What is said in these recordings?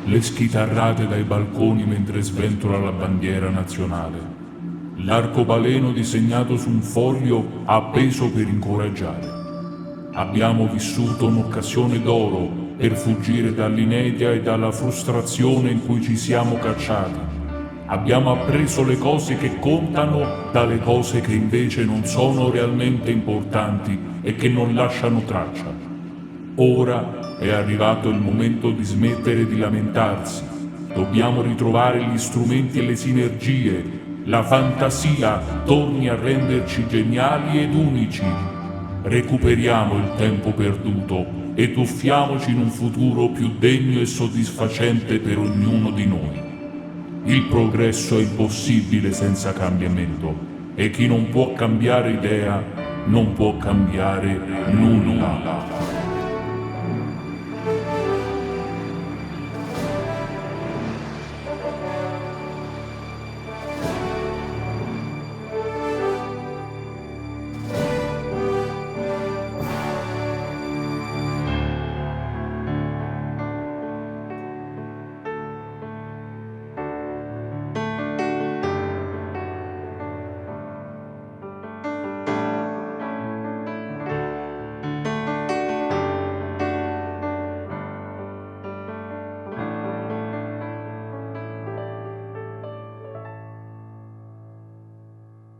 Le schitarrate dai balconi mentre sventola la bandiera nazionale. L'arcobaleno disegnato su un foglio appeso per incoraggiare. Abbiamo vissuto un'occasione d'oro per fuggire dall'inedia e dalla frustrazione in cui ci siamo cacciati. Abbiamo appreso le cose che contano dalle cose che invece non sono realmente importanti e che non lasciano traccia. Ora è arrivato il momento di smettere di lamentarsi. Dobbiamo ritrovare gli strumenti e le sinergie. La fantasia torni a renderci geniali ed unici. Recuperiamo il tempo perduto e tuffiamoci in un futuro più degno e soddisfacente per ognuno di noi. Il progresso è impossibile senza cambiamento e chi non può cambiare idea non può cambiare nulla.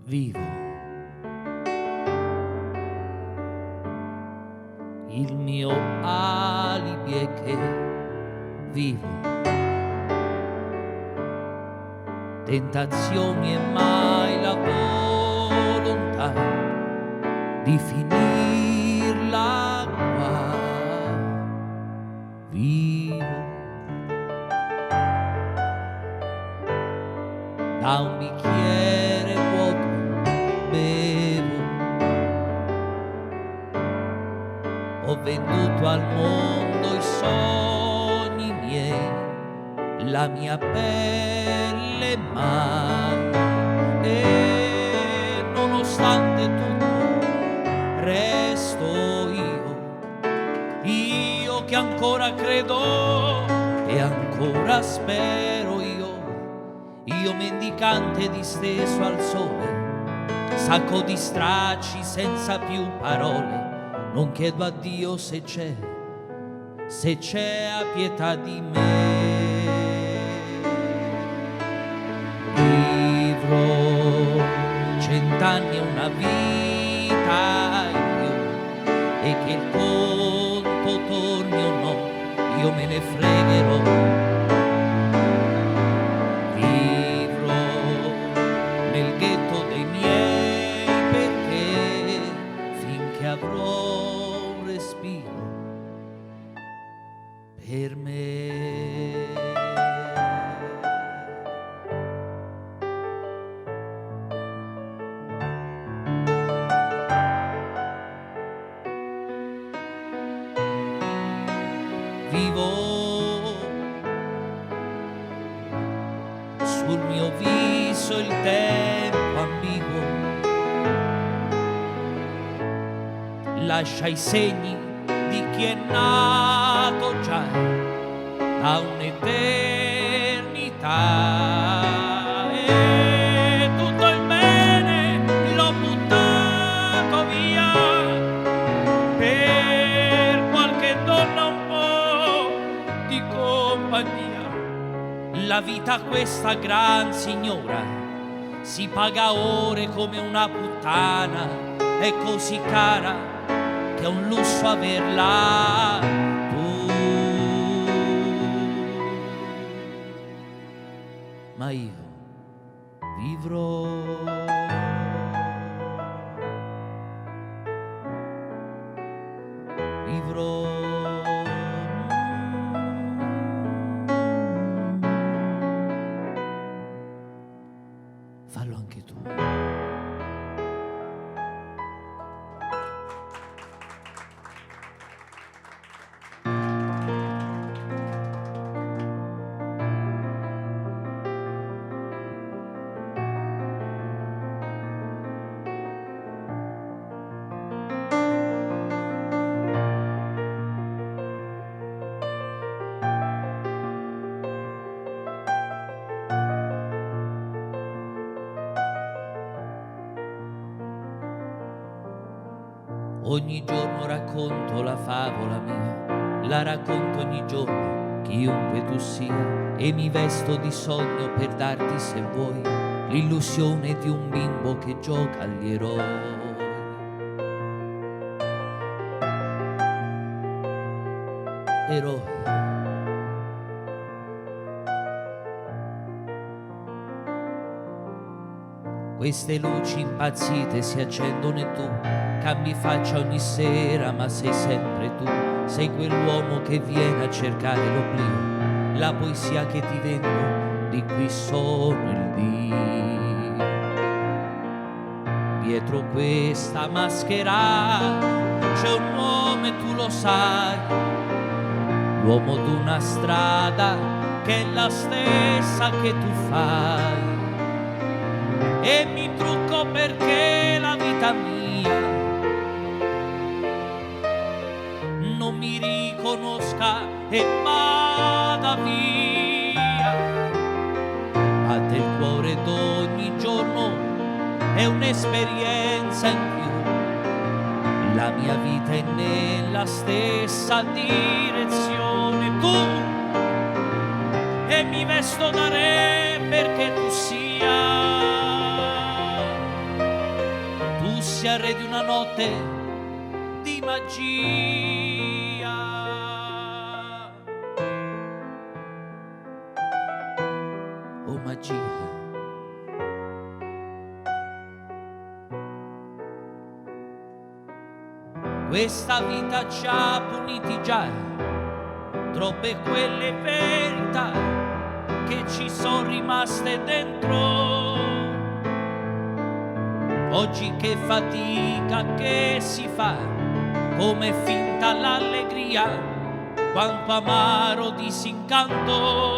Vivo. Il mio alibi è che vivo. Tentazioni e mai la volontà di finirla qua. Vivo. Da un bicchiere vuoto bevo, ho venduto al mondo i sogni miei, la mia pelle mai, e nonostante tutto resto io che ancora credo e ancora spero io mendicante disteso al sole, sacco di stracci senza più parole, non chiedo a Dio se c'è a pietà di me. Vivrò 100 anni e una vita in più, e che il conto torni o no, io me ne fregherò. Nel ghetto dei miei, perché finché avrò un respiro per me. Vivo sul mio viso il tempo ambiguo, lascia i segni di chi è nato già da un'eternità, e tutto il bene l'ho buttato via per qualche donna un po' di compagnia. La vita questa gran signora si paga ore come una puttana, è così cara che è un lusso averla tu. Ma io vivrò fallo anche tu. Ogni giorno racconto la favola mia, la racconto ogni giorno, chiunque tu sia, e mi vesto di sogno per darti, se vuoi, l'illusione di un bimbo che gioca agli eroi. Eroi. Queste luci impazzite si accendono e tu cambi faccia ogni sera, ma sei sempre tu. Sei quell'uomo che viene a cercare l'oblio, la poesia che ti vendo, di qui sono il Dio. Dietro questa maschera c'è un uomo e tu lo sai, l'uomo d'una strada che è la stessa che tu fai. E mi trucco perché la vita mia non mi riconosca e vada via. Batte il cuore d'ogni giorno, è un'esperienza in più. La mia vita è nella stessa direzione. Tu, e mi vesto da re perché tu sia re di una notte di magia. Oh magia. Questa vita ci ha puniti già, troppe quelle verità che ci sono rimaste dentro. Oggi che fatica che si fa, come finta l'allegria, quanto amaro disincanto.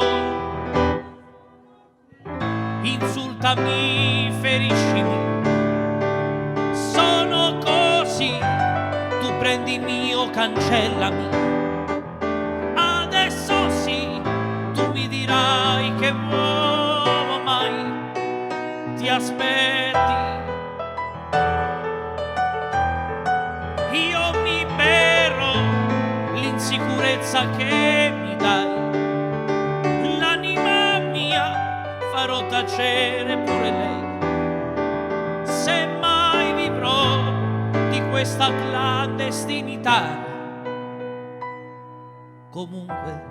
Insultami, feriscimi, sono così, tu prendimi o cancellami. Adesso sì, tu mi dirai che uomo mai ti aspetti. Io mi berro l'insicurezza che mi dai, l'anima mia farò tacere pure lei, se mai vivrò di questa clandestinità. Comunque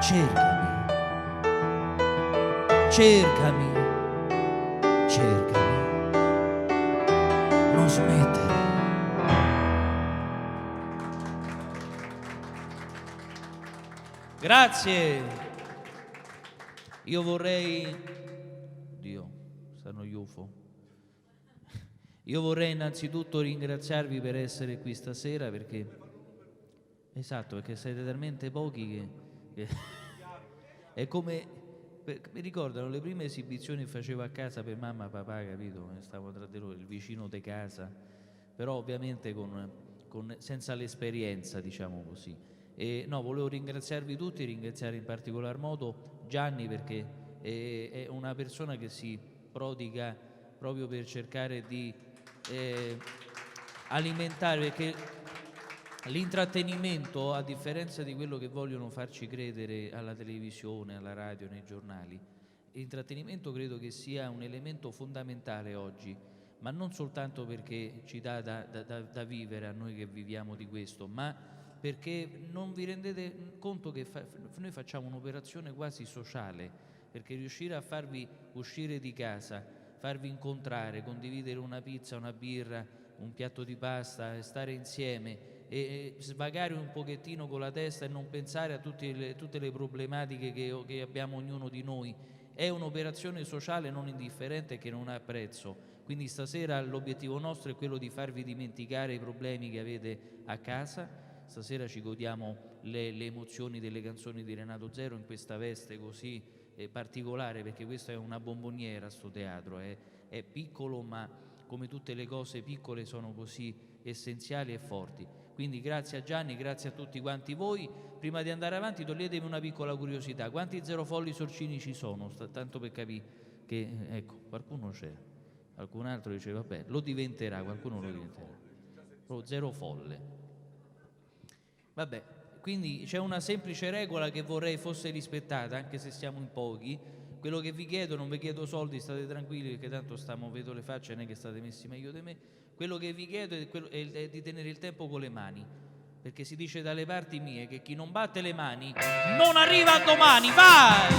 cercami, cercami, cercami. Non smettere. Grazie. Io vorrei... Dio, stanno gli UFO. Io vorrei innanzitutto ringraziarvi per essere qui stasera, perché... Esatto, perché siete talmente pochi che... È come... Mi ricordano le prime esibizioni che facevo a casa per mamma e papà, capito? Stavo tra di loro, il vicino di casa, però ovviamente senza l'esperienza, diciamo così. E no, volevo ringraziarvi tutti, ringraziare in particolar modo Gianni, perché è una persona che si prodiga proprio per cercare di alimentare, perché l'intrattenimento, a differenza di quello che vogliono farci credere alla televisione, alla radio, nei giornali, l'intrattenimento credo che sia un elemento fondamentale oggi, ma non soltanto perché ci dà da vivere a noi che viviamo di questo, ma perché non vi rendete conto che noi facciamo un'operazione quasi sociale, perché riuscire a farvi uscire di casa, farvi incontrare, condividere una pizza, una birra, un piatto di pasta, stare insieme e svagare un pochettino con la testa e non pensare a tutte le problematiche che abbiamo ognuno di noi, è un'operazione sociale non indifferente che non ha prezzo. Quindi stasera l'obiettivo nostro è quello di farvi dimenticare i problemi che avete a casa. Stasera ci godiamo le emozioni delle canzoni di Renato Zero in questa veste così particolare, perché questa è una bomboniera, sto teatro, è piccolo, ma come tutte le cose piccole sono così essenziali e forti. Quindi grazie a Gianni, grazie a tutti quanti voi. Prima di andare avanti toglietemi una piccola curiosità: quanti Zero Folli Sorcini ci sono? Tanto per capire che, ecco, qualcuno c'è, qualcun altro dice vabbè, lo diventerà, qualcuno lo diventerà. Zero folle. Vabbè, quindi c'è una semplice regola che vorrei fosse rispettata, anche se siamo in pochi. Quello che vi chiedo, non vi chiedo soldi, state tranquilli, perché tanto vedo le facce, non è che state messi meglio di me. Quello che vi chiedo è di tenere il tempo con le mani, perché si dice dalle parti mie che chi non batte le mani non arriva a domani. Vai!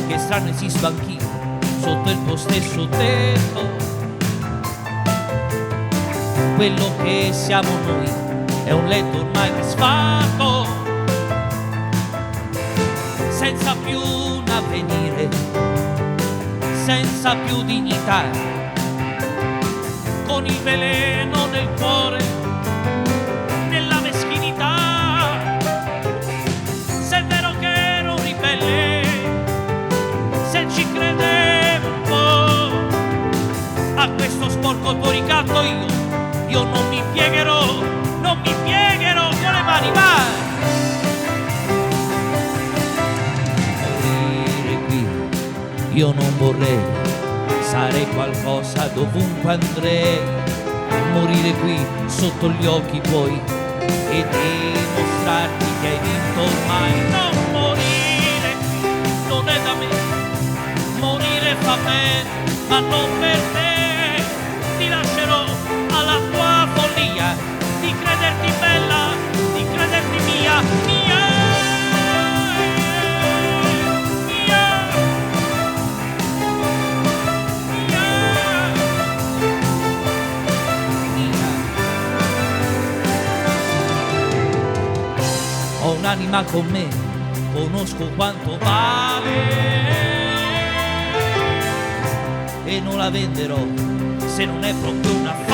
Che strano, esisto anch'io sotto il tuo stesso tetto. Quello che siamo noi è un letto ormai disfatto, senza più un avvenire, senza più dignità, con il veleno nel cuore, nella meschinità. Se è vero che ero ribelle, se ci credevo un po' a questo sporco tuo ricatto, io non mi piegherò con le mani. Vai! Morire qui io non vorrei, sarei qualcosa dovunque andrei. Morire qui sotto gli occhi tuoi e dimostrarti che hai vinto ormai. Non morire qui non è da me, morire fa bene, ma non per te. Ti lascerò alla tua follia di crederti bella, di crederti mia, mia, mia, mia. Ho un'anima con me, conosco quanto vale e non la venderò se non è proprio un affare.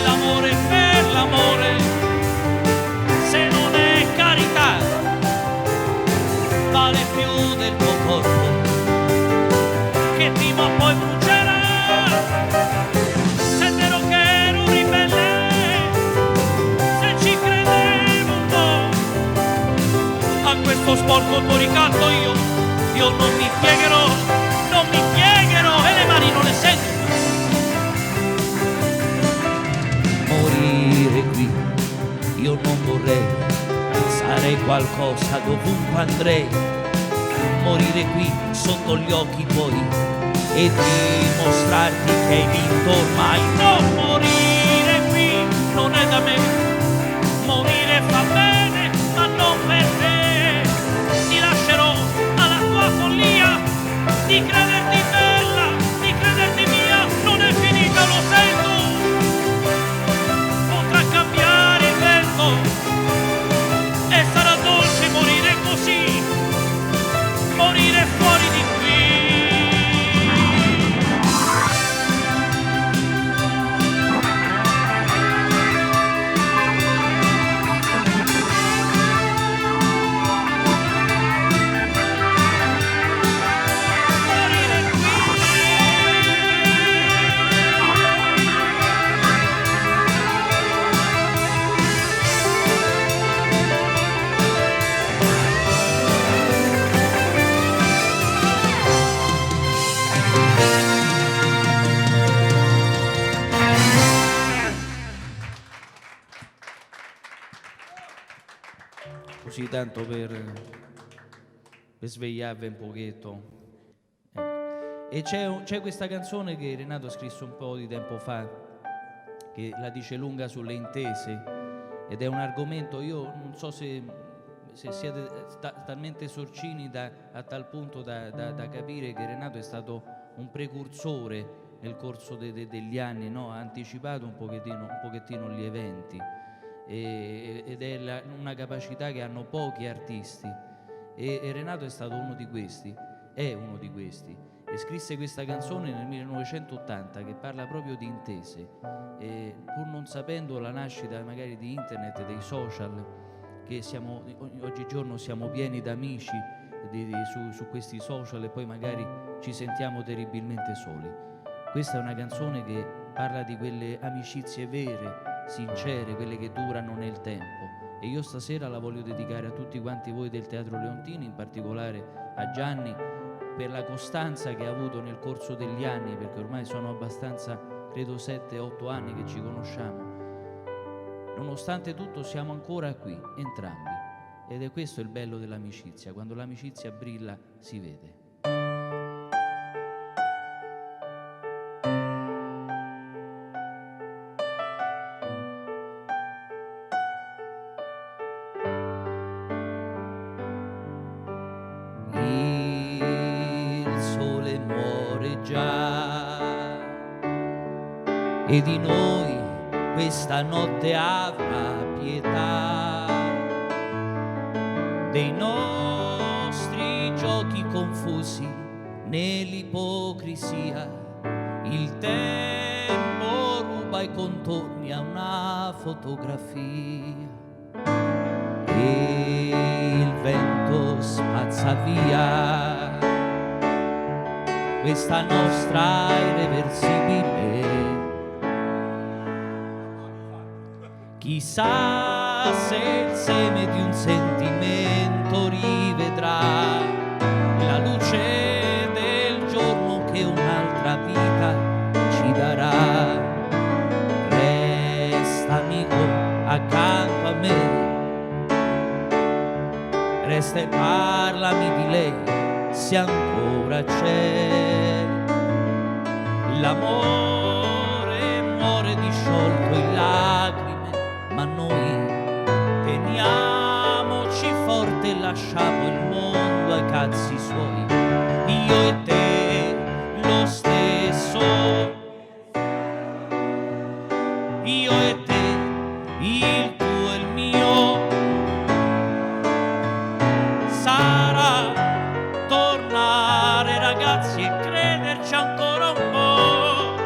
L'amore per l'amore, se non è carità, vale più del tuo corpo che prima o poi brucerà. Se è vero che ero ribelle, se ci credevo un po' a questo sporco tuo ricatto, io non mi piegherò, e le mani non le sento. Morire qui io non vorrei, sarei qualcosa dovunque andrei. Morire qui sotto gli occhi tuoi e dimostrarti che hai vinto ormai. Non morire qui non è da me, morire fa bene, ma non per te. Ti lascerò alla tua follia di crederti bella, di crederti mia. Non è finita, lo sento, potrà cambiare il vento e sarà dolce morire così, morire fuori di qui. Così tanto per svegliarvi un pochetto. E c'è questa canzone che Renato ha scritto un po' di tempo fa, che la dice lunga sulle intese, ed è un argomento, io non so se se siete talmente sorcini a tal punto da capire che Renato è stato un precursore nel corso degli anni, no? Ha anticipato un pochettino gli eventi, ed è una capacità che hanno pochi artisti, e Renato è stato uno di questi, è uno di questi, e scrisse questa canzone nel 1980 che parla proprio di intese, e pur non sapendo la nascita magari di internet e dei social, che oggigiorno siamo pieni d'amici su questi social, e poi magari ci sentiamo terribilmente soli. Questa è una canzone che parla di quelle amicizie vere, sincere, quelle che durano nel tempo, e io stasera la voglio dedicare a tutti quanti voi del Teatro Leontino, in particolare a Gianni, per la costanza che ha avuto nel corso degli anni, perché ormai sono abbastanza, credo 7-8 anni che ci conosciamo. Nonostante tutto siamo ancora qui, entrambi, ed è questo il bello dell'amicizia: quando l'amicizia brilla si vede. Il sole muore già e di noi questa notte avrà pietà, dei nostri giochi confusi nell'ipocrisia. Il tempo ruba i contorni a una fotografia e il vento spazza via questa nostra irreversibile. Chissà se il seme di un sentimento rivedrà la luce del giorno che un'altra vita ci darà. Resta amico accanto a me, resta e parlami di lei se ancora c'è. L'amore muore disciolto in lacrime, ma noi teniamoci forte e lasciamo il mondo ai cazzi suoi. Io e te lo stesso, io e te, il tuo e il mio. Sarà tornare ragazzi e crederci ancora un po'.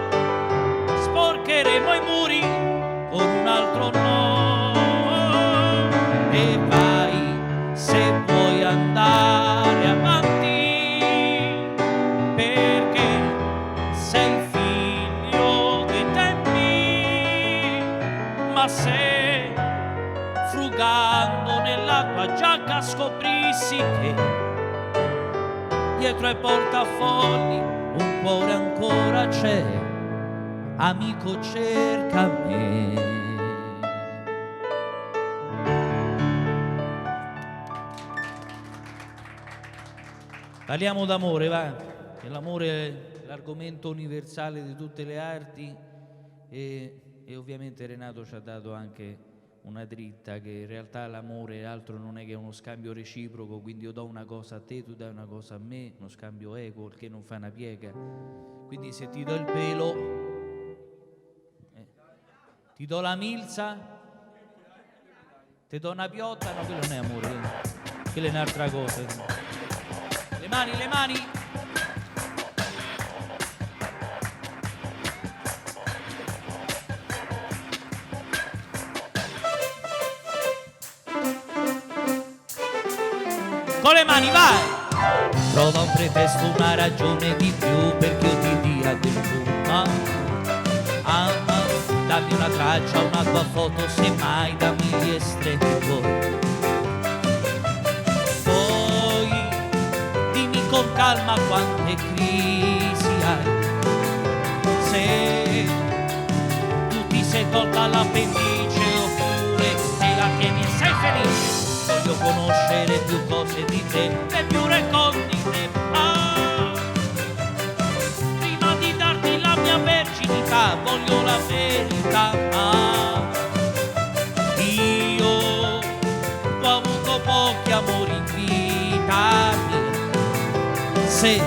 Sporcheremo i muri con un altro no, e vai se vuoi andare avanti, perché sei figlio dei tempi. Ma se frugando nella tua giacca scoprissi che dietro ai portafogli un cuore ancora c'è, amico cerca me. Parliamo d'amore, va? Che l'amore è l'argomento universale di tutte le arti, e ovviamente Renato ci ha dato anche una dritta, che in realtà l'amore altro non è che uno scambio reciproco, quindi io do una cosa a te, tu dai una cosa a me, uno scambio equo, il che non fa una piega. Quindi se ti do il pelo, ti do la milza, ti do una piotta, no, quello non è amore, quello è un'altra cosa. Le mani, le mani. Con le mani, vai! Trova un pretesto, una ragione di più perché io ti dia del tu. Dammi una traccia, una tua foto, semmai dammi gli estretti tuoi. Poi dimmi con calma quante crisi hai. Se tu ti sei tolta l'appendice oppure te la tieni e sei felice. Voglio conoscere più cose di te e più recondite. Prima di darti la mia verginità voglio la verità. Io ho avuto pochi Se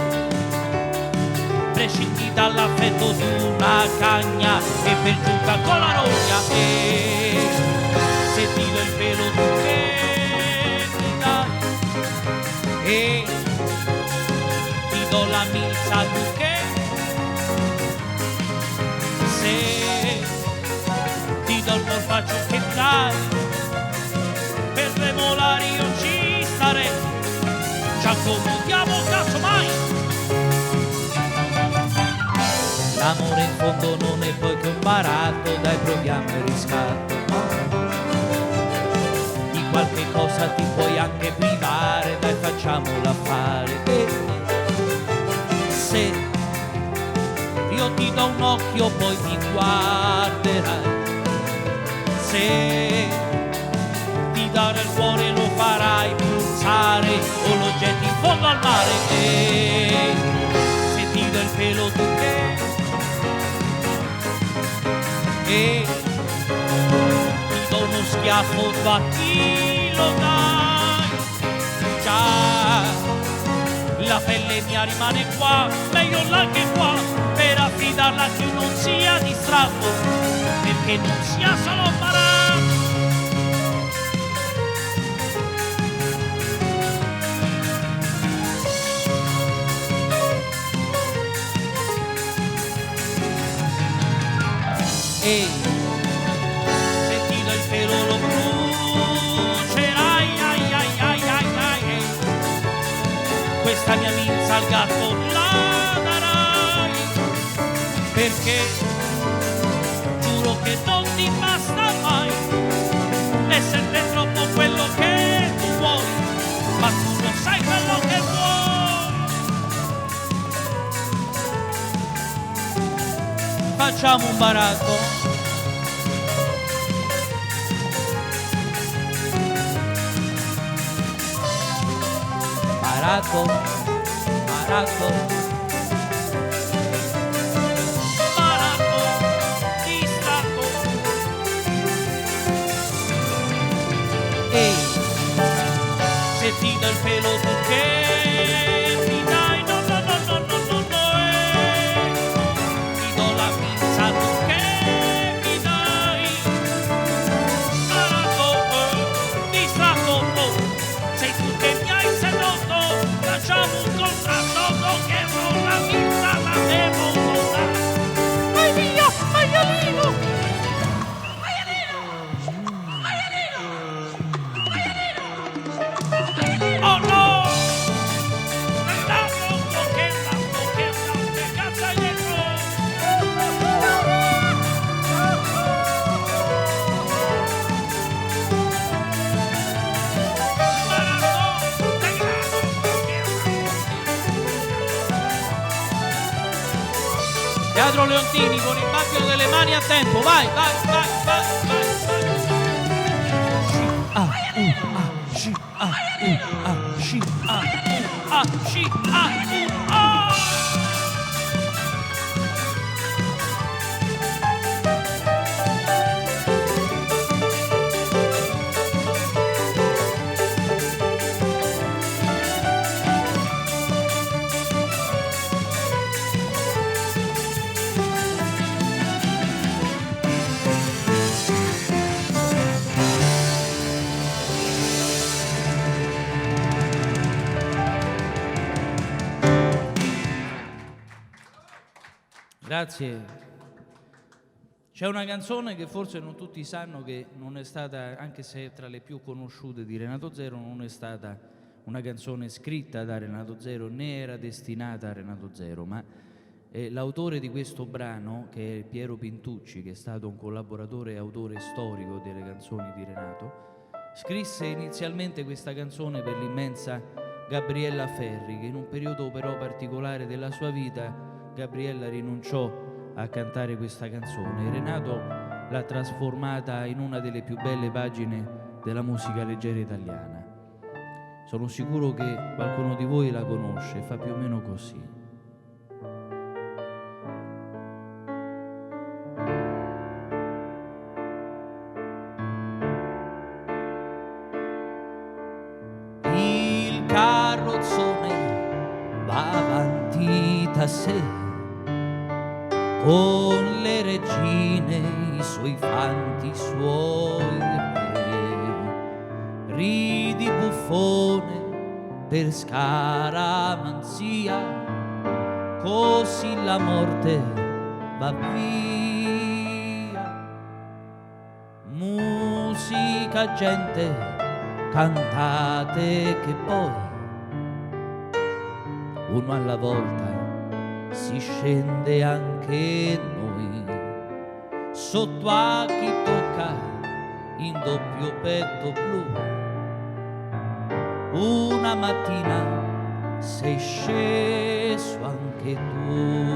prescindi dall'affetto di una cagna e per giunta con la rogna, e se ti do il pelo tu che mi dai, e ti do la milza tu che, se ti do il morfaccio che dai, per remolare io ci starei, ci accomodiamo casomai. L'amore in fondo non è poi che un baratto, dai proviamo il riscatto. Di qualche cosa ti puoi anche privare, dai facciamola fare. E se io ti do un occhio poi mi guarderai, se ti darò il cuore lo farai pulsare o lo getti in fondo al mare. E se ti do il pelo tu che, e ti do uno schiaffo tu a chi lo dai, già la pelle mia rimane qua, meglio là che qua, per affidarla a chi non sia distratto, perché non sia solo baratto. E se ti do il pelo lo brucerai, ai ai ai ai ai, questa mia milza al gatto la darai, perché giuro che non ti basta mai essere troppo quello che tu vuoi, ma tu non sai quello che vuoi. Facciamo un baratto. Baratto, baratto, baratto, distratto. E se ti do il pelo tu che mi dai, no no no no no no no, ti do la pizza tu che mi dai, baratto, distratto, sei tu che mi hai sedotto. Facciamo un contratto che con la pizza la devo dare. Vai via, maialino! Maialino! Maialino! Maialino! Oh no! Tanto che cazzo hai dentro? Teatro Leontini con il battito delle mani a tempo, vai, vai, vai, vai, vai, Grazie. C'è una canzone che forse non tutti sanno che non è stata, anche se è tra le più conosciute di Renato Zero, non è stata una canzone scritta da Renato Zero né era destinata a Renato Zero, ma l'autore di questo brano, che è Piero Pintucci, che è stato un collaboratore e autore storico delle canzoni di Renato, scrisse inizialmente questa canzone per l'immensa Gabriella Ferri, che in un periodo però particolare della sua vita Gabriella rinunciò a cantare questa canzone e Renato l'ha trasformata in una delle più belle pagine della musica leggera italiana. Sono sicuro che qualcuno di voi la conosce, fa più o meno così. Il carrozzone va va avanti da sé, con le regine, i suoi fanti, i suoi re. Ridi buffone per scaramanzia, così la morte va via. Musica, gente, cantate che poi uno alla volta si scende anche noi. Sotto a chi tocca in doppio petto blu, una mattina sei sceso anche tu.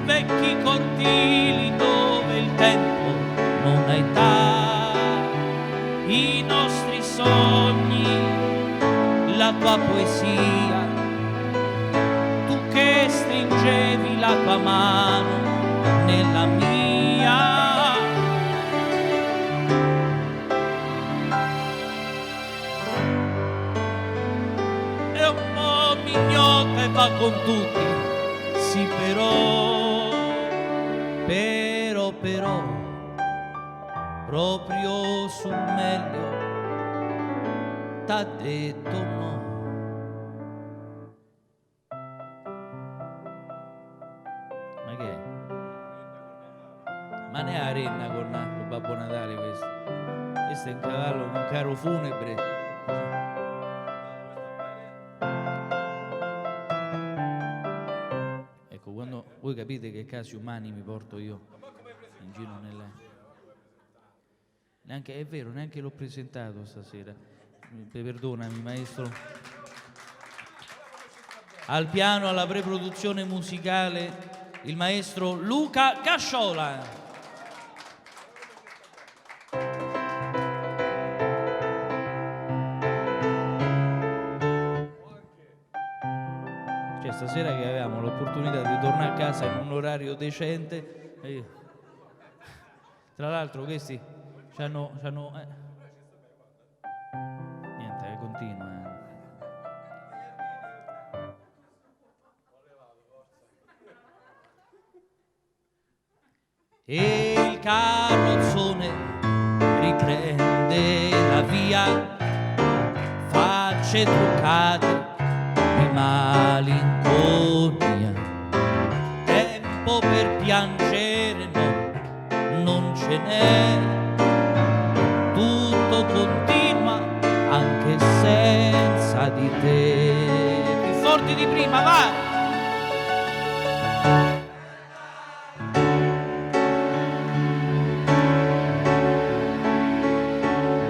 Vecchi cortili dove il tempo non ha età, i nostri sogni, la tua poesia, tu che stringevi la tua mano nella mia. E un po' mignotta e va con tutti, sì però, proprio sul meglio t'ha detto no. Ma che è? Ma ne ha renna con Babbo Natale questo? Questo è un cavallo, un carro funebre. Ecco, quando voi capite che casi umani mi porto io in giro nelle... Neanche, è vero, neanche l'ho presentato stasera. Perdonami, maestro. Al piano, alla preproduzione musicale, il maestro Luca Casciola. Cioè, stasera che avevamo l'opportunità di tornare a casa in un orario decente. Tra l'altro questi c'hanno niente, continua. E il carrozzone riprende la via, facce truccate di malinconia. Tempo per piangere no, non ce n'è. Tutto continua anche senza di te. Più forti di prima, va!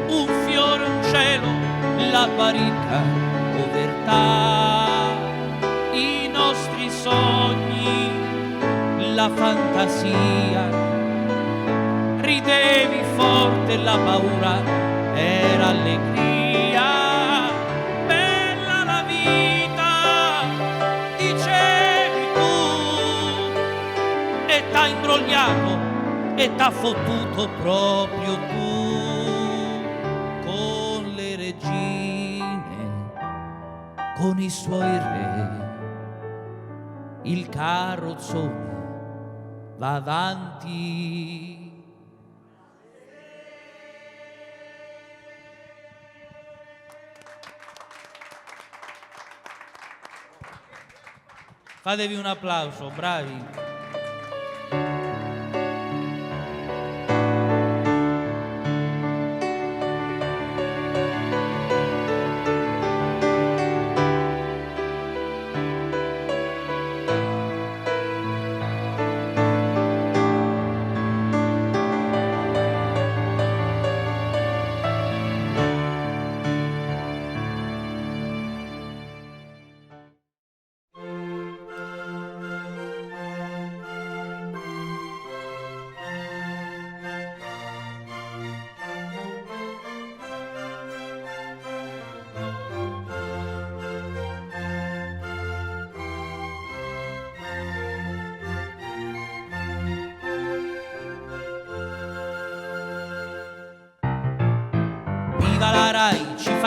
Un fiore, un cielo, la tua ricca povertà, i nostri sogni, la fantasia. Ridevi forte, la paura era allegria. Bella la vita, dicevi tu, e t'ha imbrogliato e t'ha fottuto proprio tu, con le regine, con i suoi re. Il carrozzone va avanti. Fatevi un applauso, bravi.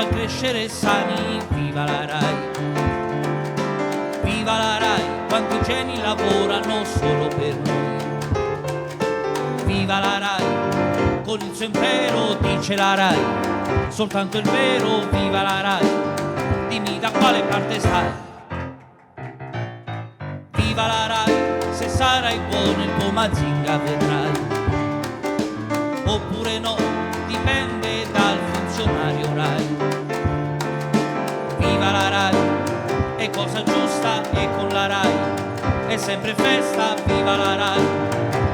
fa crescere sani. Viva la Rai, viva la Rai, quanti geni lavorano solo per noi. Viva la Rai, con il suo impero dice la Rai, soltanto il vero. Viva la Rai, dimmi da quale parte stai. Viva la Rai, se sarai buono il tuo Mazinga vedrai, oppure no, dipende dal funzionario Rai. Viva la Rai, è cosa giusta e con la Rai è sempre festa. Viva la Rai,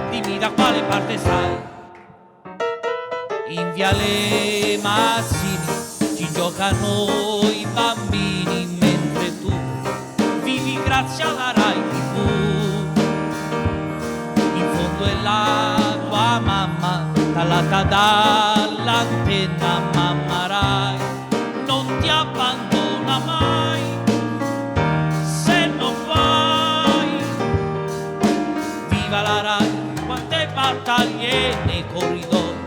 dimmi da quale parte stai. In Viale Mazzini ci giocano i bambini, mentre tu vivi grazie alla Rai TV. In fondo è la tua mamma, tallata dall'antenna. Mamma Rai non ti abbandona mai, se non vai. Viva la Rai, quante battaglie nei corridoi.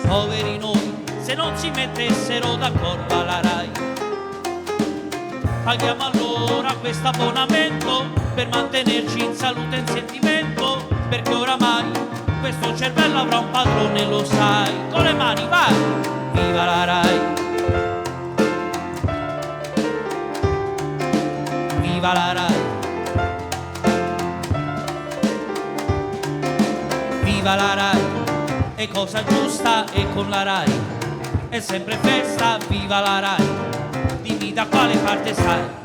Poveri noi, se non si mettessero d'accordo alla Rai. Paghiamo allora questo abbonamento per mantenerci in salute e in sentimento, perché oramai questo cervello avrà un padrone, lo sai. Con le mani vai. Viva la Rai, viva la Rai, viva la Rai, è cosa giusta e con la Rai è sempre festa. Viva la Rai, dimmi da quale parte stai.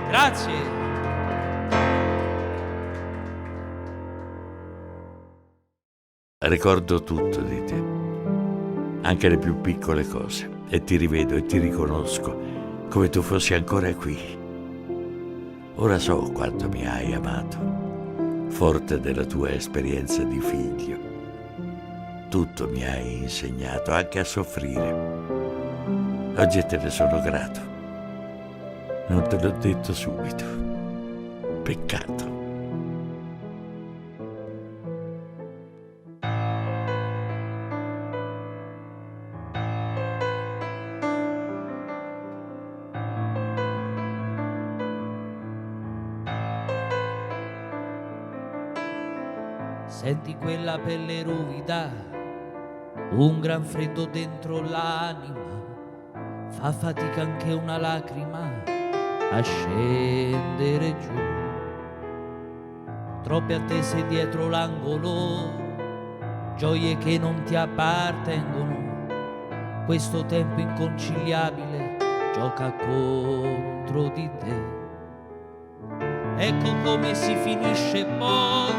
Grazie. Ricordo tutto di te, anche le più piccole cose, e ti rivedo e ti riconosco come tu fossi ancora qui. Ora so quanto mi hai amato, forte della tua esperienza di figlio. Tutto mi hai insegnato, anche a soffrire. Oggi te ne sono grato. Non te l'ho detto subito. Peccato. Senti quella pelle ruvida, un gran freddo dentro l'anima, fa fatica anche una lacrima a scendere giù. Troppe attese dietro l'angolo, gioie che non ti appartengono. Questo tempo inconciliabile gioca contro di te. Ecco come si finisce poi,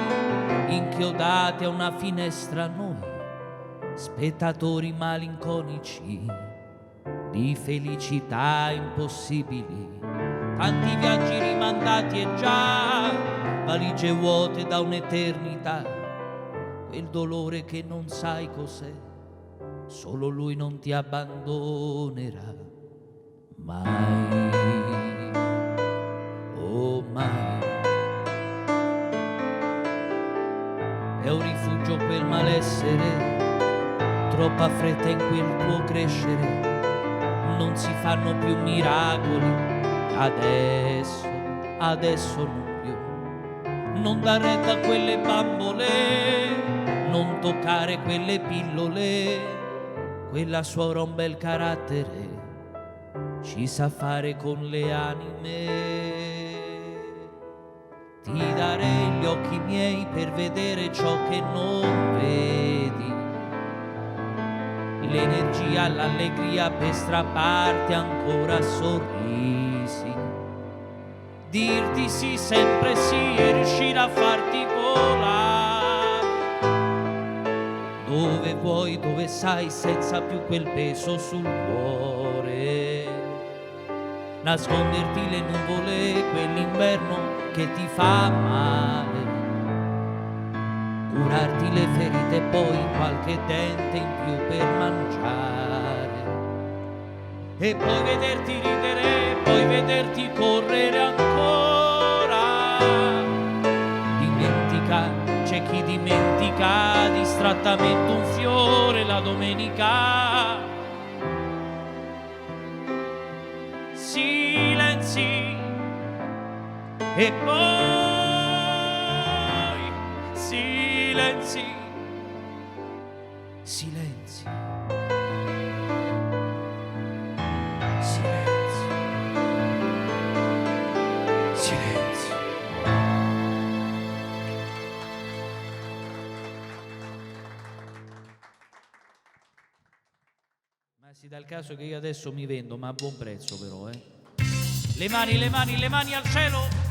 inchiodati a una finestra noi, spettatori malinconici di felicità impossibili. Tanti viaggi rimandati e già valigie vuote da un'eternità. Quel dolore che non sai cos'è, solo lui non ti abbandonerà mai, oh mai. È un rifugio quel malessere, troppa fretta in quel tuo crescere. Non si fanno più miracoli, adesso non più. Non dar retta a quelle bambole, non toccare quelle pillole. Quella sua un bel carattere, ci sa fare con le anime. Ti darei gli occhi miei per vedere ciò che non vedi, l'energia, l'allegria per strapparti ancora sorrisi, dirti sì sempre sì e riuscire a farti volare dove vuoi, dove sai, senza più quel peso sul cuore. Nasconderti le nuvole, quell'inverno che ti fa male, curarti le ferite, poi qualche dente in più per mangiare, e poi vederti ridere, poi vederti correre ancora, chi dimentica distrattamente un fiore la domenica. Silenzi e poi silenzi, silenzi, silenzi, silenzi. Ma si dà il caso che io adesso mi vendo, ma a buon prezzo però, eh. Le mani, le mani, le mani al cielo.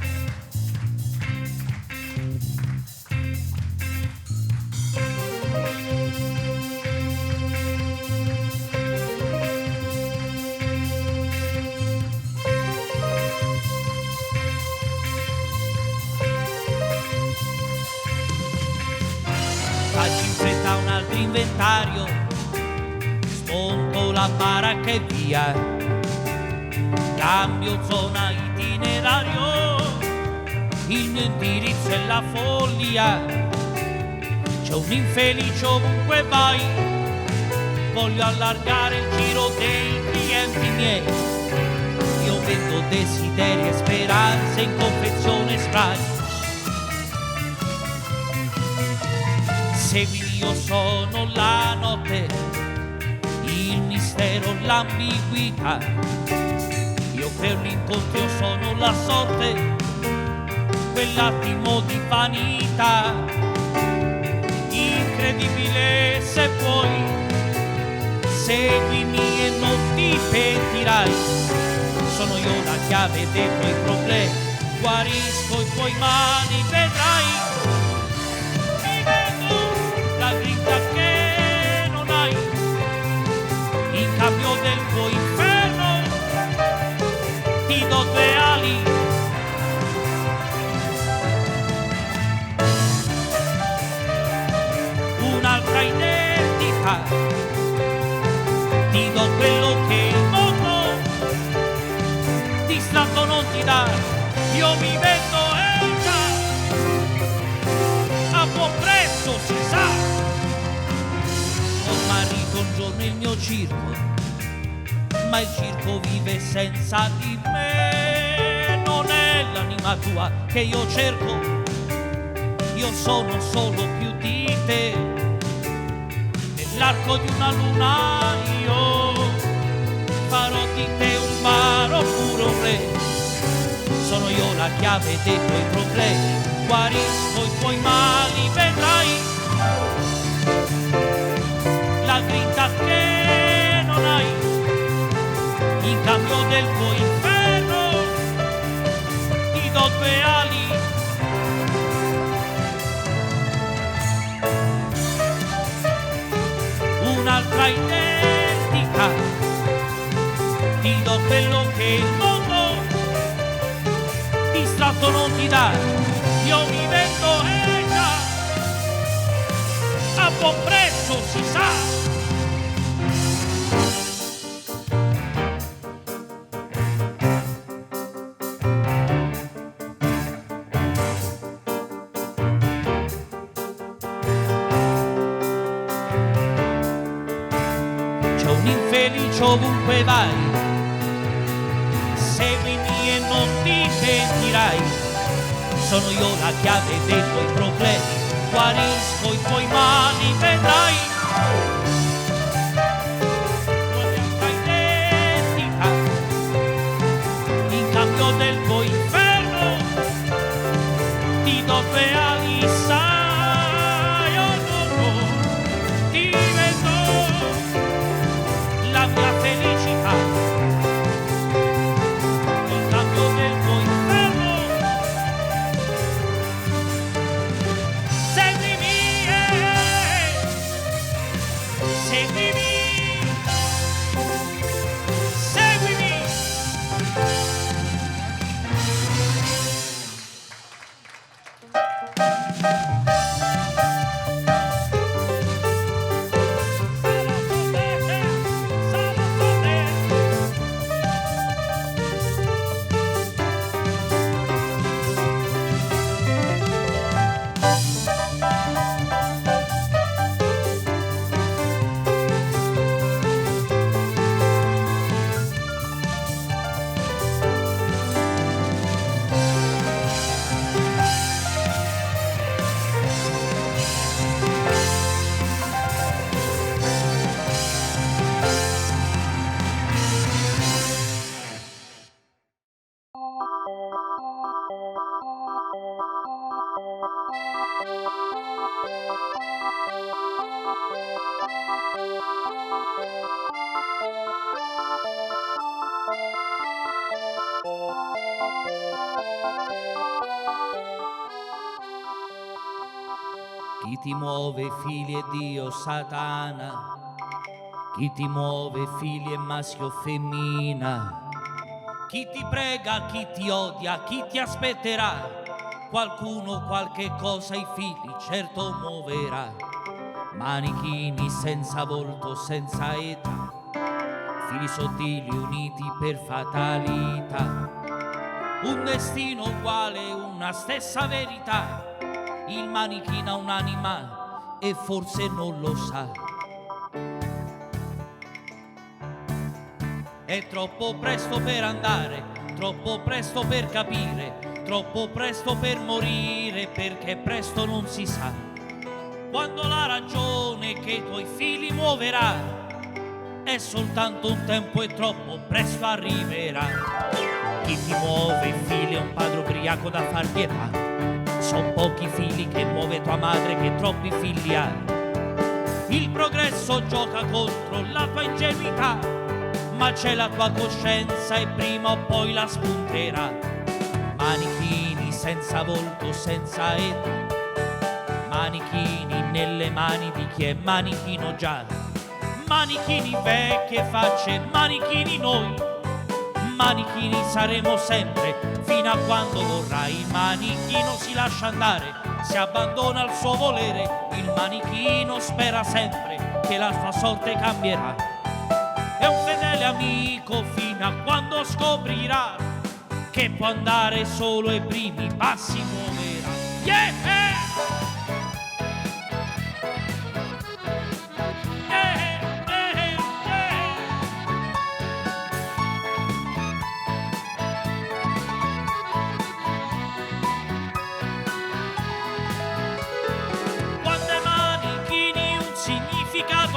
Faccio in fretta un altro inventario, smonto la baracca e via, cambio zona itinerario, il mio indirizzo è la follia, c'è un infelice ovunque vai, voglio allargare il giro dei clienti miei, io vendo desideri e speranze in confezione spray. Seguimi, io sono la notte, il mistero, l'ambiguità. Io per l'incontro sono la sorte, quell'attimo di vanità. Incredibile se vuoi, seguimi e non ti pentirai. Sono io la chiave dei tuoi problemi, guarisco i tuoi mali, vedrai. La grinta che non hai, in cambio del tuo inferno ti do 2 ali. Un'altra identità, ti do quello che il mondo distratto non ti dà. Io mi vendo già a buon prezzo, si sa. Ho smarrito un giorno il mio circo, ma il circo vive senza di me. Non è l'anima tua che io cerco, io sono solo più di te. Nell'arco di una luna io farò di te un faro oppure un re. Sono io la chiave dei tuoi problemi, guarisco i tuoi mali, vedrai. La grinta che non hai, in cambio del tuo inferno ti do 2 ali. Un'altra identità, ti do quello che il mondo distratto non ti dà. Io mi vendo già a buon prezzo, si sa. C'è un infelice ovunque vai, seguimi e non ti pentirai. Sono io la chiave dei tuoi problemi, guarisco i tuoi mali, vedrai. Un'altra identità, in cambio del tuo inferno ti do 2 ali, sai o no, ti vendo la mia felicità, in cambio del tuo inferno. Seguimi Chi ti muove figli e Dio Satana, chi ti muove figli e maschio femmina, chi ti prega, chi ti odia, chi ti aspetterà, qualcuno qualche cosa ai figli certo muoverà. Manichini senza volto, senza età, fili sottili uniti per fatalità, un destino uguale, una stessa verità. Il manichino ha un'anima e forse non lo sa. È troppo presto per andare, troppo presto per capire, troppo presto per morire, perché presto non si sa. Quando la ragione che i tuoi figli muoverà è soltanto un tempo e troppo presto arriverà. Chi ti muove i figli è un padre ubriaco da far pietà. Son pochi figli che muove tua madre che troppi figli ha. Il progresso gioca contro la tua ingenuità, ma c'è la tua coscienza e prima o poi la spunterà. Manichini senza volto, senza età, manichini nelle mani di chi è manichino già. Manichini vecchie facce, manichini noi, manichini saremo sempre fino a quando vorrà. Il manichino si lascia andare, si abbandona al suo volere, il manichino spera sempre che la sua sorte cambierà. È un fedele amico fino a quando scoprirà che può andare solo ai primi passi muoverà. Yeah!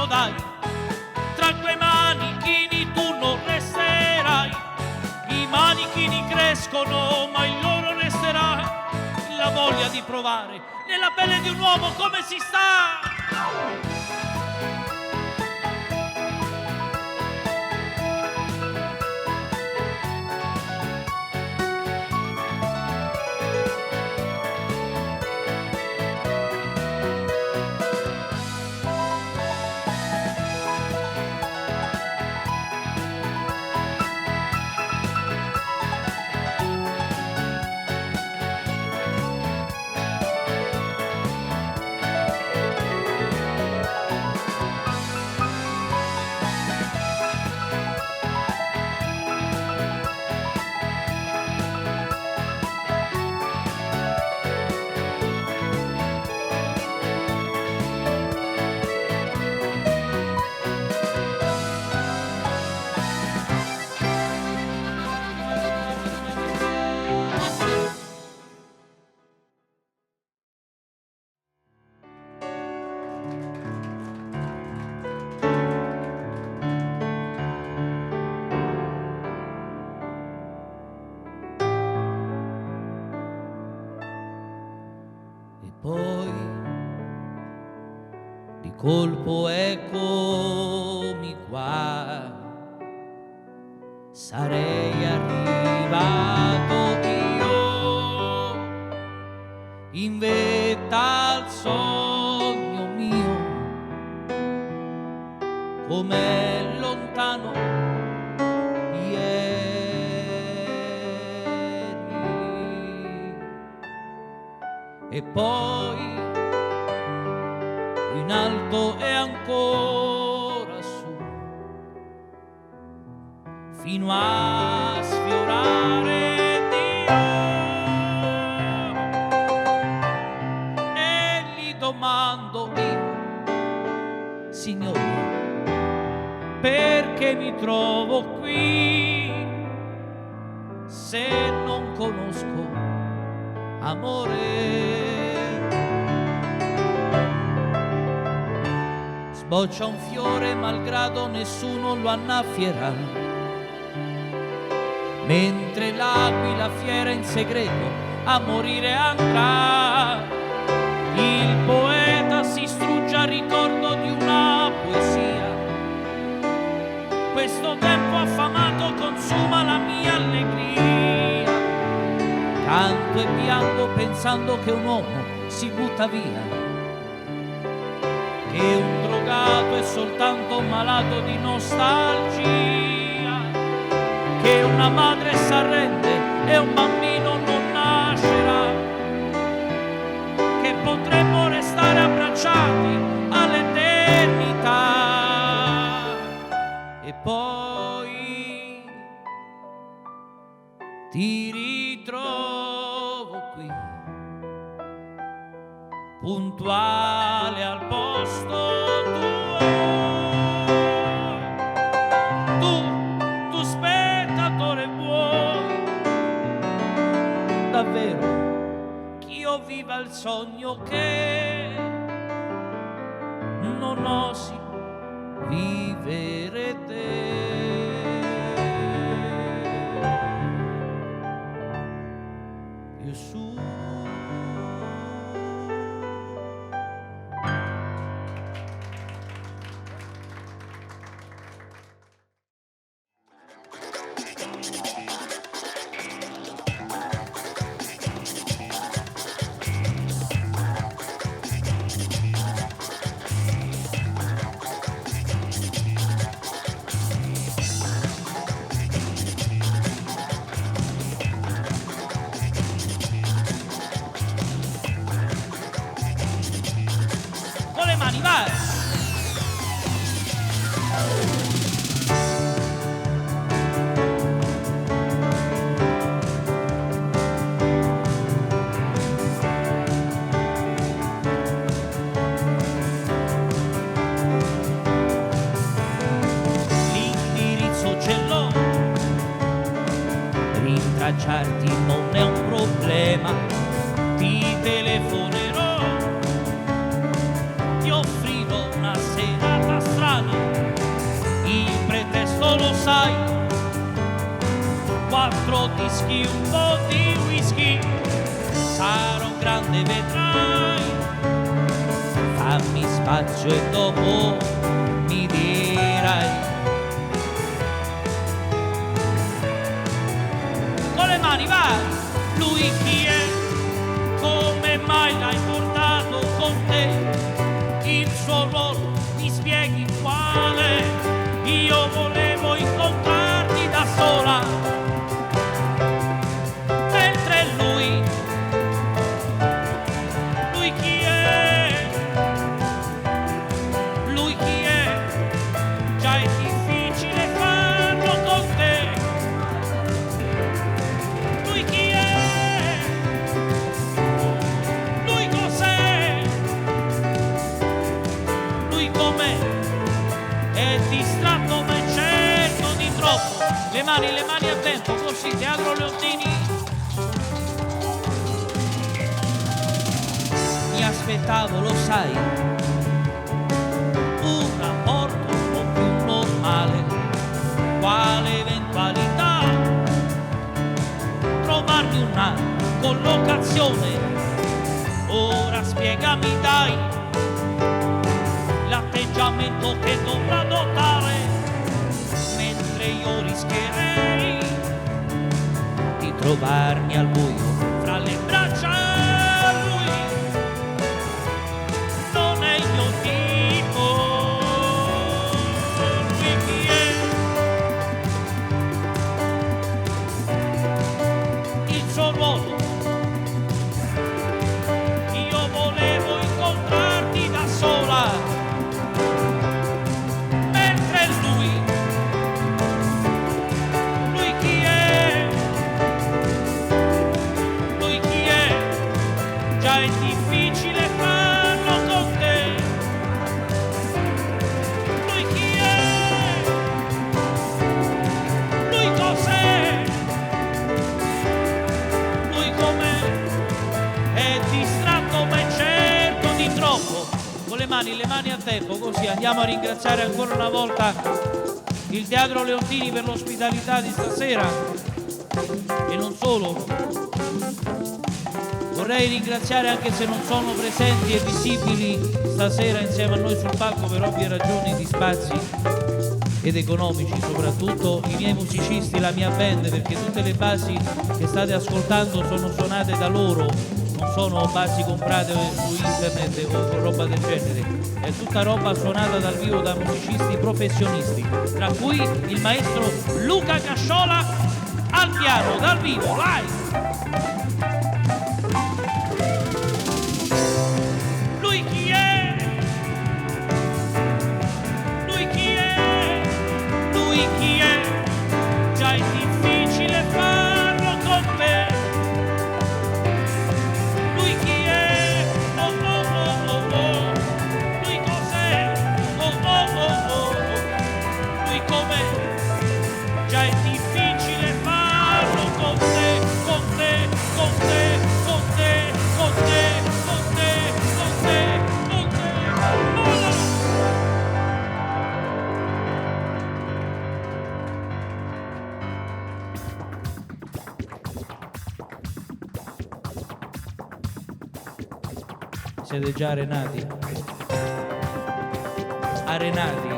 Dai, tra quei manichini tu non resterai. I manichini crescono, ma in loro resterà la voglia di provare nella pelle di un uomo come si sta. Poi di colpo eccomi qua, sarei arrivato io in vetta al sogno mio, com'è lontano ieri. E poi in alto e ancora su, fino a sfiorare Dio. E gli domando io, Signore, perché mi trovo qui se non conosco amore? Sboccia un fiore malgrado nessuno lo annaffierà, mentre l'aquila fiera in segreto a morire andrà. Il poeta si strugge a ricordo di una poesia, questo tempo affamato consuma la mia allegria. Canto e piango pensando che un uomo si butta via che un drogato è soltanto malato di nostalgia, che una madre s'arrende e un bambino non nascerà, che potremmo restare abbracciati all'eternità e poi ti ritrovo qui, puntuale al posto tuo, tu spettatore vuoi davvero che io viva il sogno che non osi vivere te. Gesù. Mani, vai! L'indirizzo ce l'ho, rintracciarti non è un problema, ti telefonerò, ti offrirò una serata strana, il pretesto lo sai, 4 dischi, un po' di whisky, sarò grande vedrai, fammi spazio e dopo mi dirai. Con le mani vai! Lui chi è? Come mai l'hai portato con te? Il suo ruolo mi spieghi quale? Io volevo incontrarti da sola, mentre lui chi è? Lui chi è? Già è difficile farlo con te. Lui chi è? Lui cos'è? Lui com'è? È distratto ma è certo di troppo. Le mani a vento, così Teatro Leontini. Mi aspettavo, lo sai, un rapporto un po' più normale. Quale eventualità? Trovarmi una collocazione. Ora spiegami dai l'atteggiamento che dovrà adottare, mentre io rischierei di trovarmi al buio fra le braccia. Lui non è il mio tipo. Lui chi è? Il suo ruolo. Io volevo incontrarti da sola, mentre lui chi è? Lui chi è? Già è difficile farlo con te. Lui chi è? Lui cos'è? Lui com'è? È distratto ma è certo di troppo. Con le mani a tempo, così andiamo a ringraziare ancora una volta il Teatro Leontini per l'ospitalità di stasera. E non solo, vorrei ringraziare, anche se non sono presenti e visibili stasera insieme a noi sul palco per ovvie ragioni di spazi ed economici, soprattutto i miei musicisti, la mia band, perché tutte le basi che state ascoltando sono suonate da loro, non sono basi comprate su internet o roba del genere. è tutta roba suonata dal vivo da musicisti professionisti, tra cui il maestro Luca Casciola al piano, dal vivo, live. Lui chi è? Lui chi è? Lui chi è? Già è difficile farlo con me. Lui chi è? Oh oh oh oh oh. Lui cos'è? Oh oh oh oh oh. Lui com'è? Già è difficile farlo con te, con te, con te, con te, con te, con te, con te, con te. Siete già arenati? Arenati?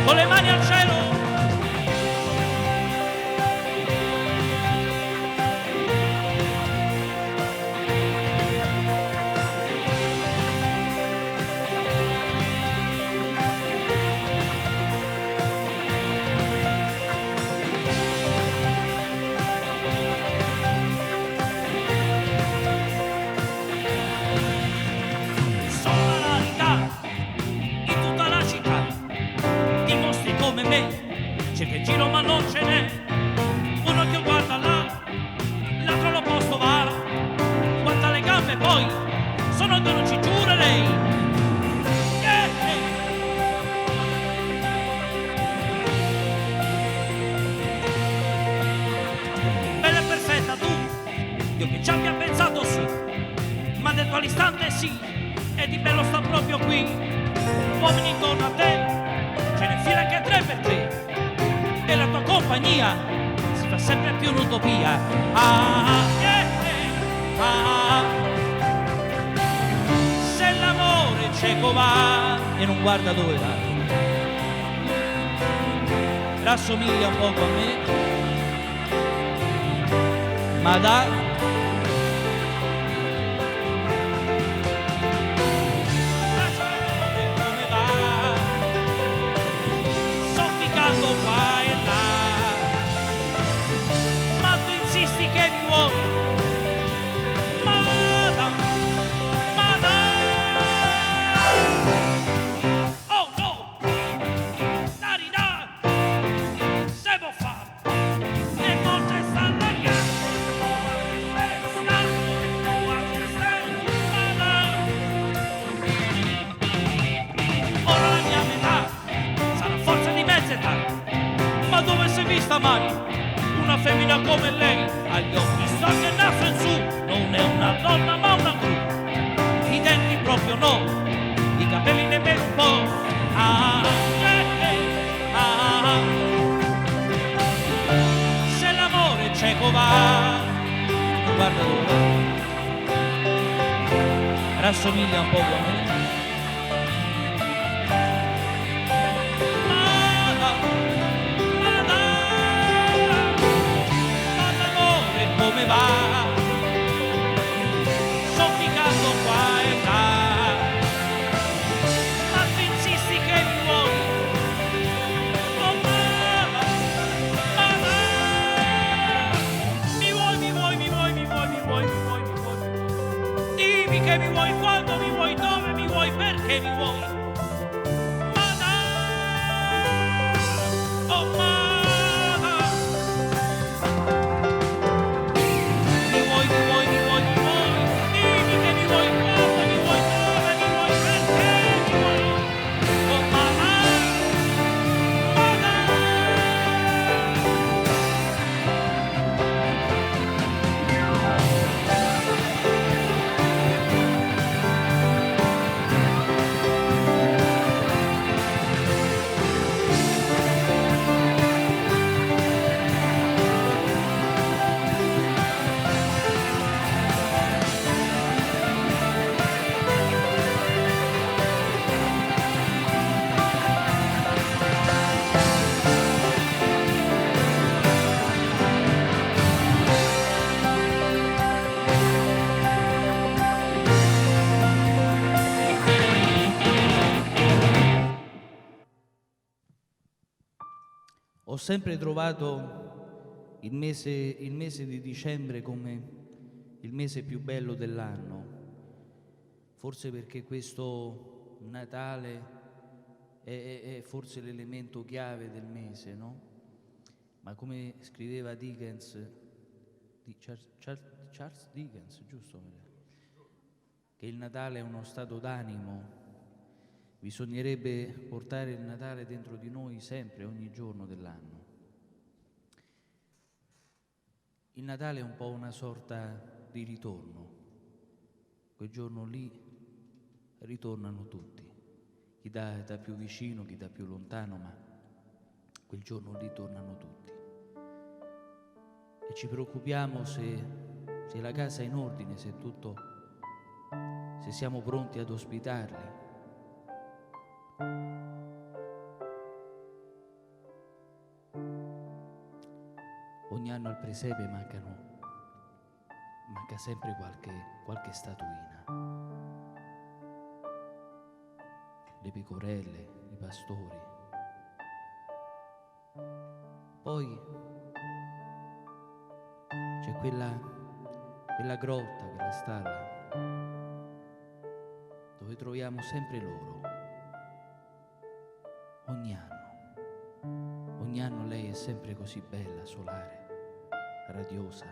Con le mani al cielo. Solarità in tutta la città. Dimostri come me, c'è che giro ma non ce n'è. Un occhio guarda là, l'altro all'opposto va. Guarda le gambe poi, sono che non ci giura lei. Yeah. Bella e perfetta tu, io che ci abbia pensato su, ma detto all'istante sì, e di bello sta proprio qui. Uomini intorno a te, ce ne fila anche 3 per 3 e la tua compagnia si fa sempre più un'utopia. Se l'amore cieco va e non guarda dove va, rassomiglia un poco a me, ma da qua e là, ma tu insisti che mi vuoi, madame, oh no, Narina, se può fare, e non c'è sta la ora la mia metà sarà forza di mezza età. Ma dove si è vista mai una femmina come lei? Agli occhi storti e naso in su, non è una donna ma una gru. I denti proprio no, i capelli nemmeno un po'. Se l'amore cieco va, non guarda dove va, rassomiglia un poco a me. Come va, soffocando qua e là, ma tu insisti che mi vuoi, oh mamma, mi vuoi, mi vuoi, mi vuoi, mi vuoi, mi vuoi, mi vuoi, mi vuoi, dimmi che mi vuoi, quando mi vuoi, dove mi vuoi, perché mi vuoi, oh mamma. sempre trovato il mese di dicembre come il mese più bello dell'anno, forse perché questo Natale è forse l'elemento chiave del mese, no? Ma come scriveva Dickens, Charles Dickens, giusto? Che il Natale è uno stato d'animo, bisognerebbe portare il Natale dentro di noi sempre, ogni giorno dell'anno. Il Natale è un po' una sorta di ritorno. Quel giorno lì ritornano tutti, chi da più vicino, chi da più lontano, ma quel giorno lì tornano tutti. E ci preoccupiamo se la casa è in ordine, se siamo pronti ad ospitarli. Ogni anno al presepe manca sempre qualche statuina. Le pecorelle, i pastori. Poi c'è quella grotta, quella stalla, dove troviamo sempre loro. Ogni anno lei è sempre così bella, solare, radiosa.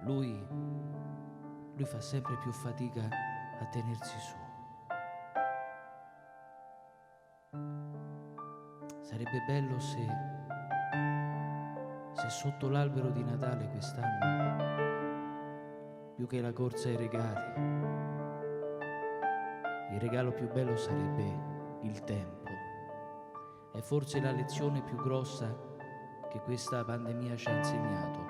Lui fa sempre più fatica a tenersi su. Sarebbe bello se sotto l'albero di Natale quest'anno, più che la corsa ai regali, il regalo più bello sarebbe il tempo. È forse la lezione più grossa che questa pandemia ci ha insegnato,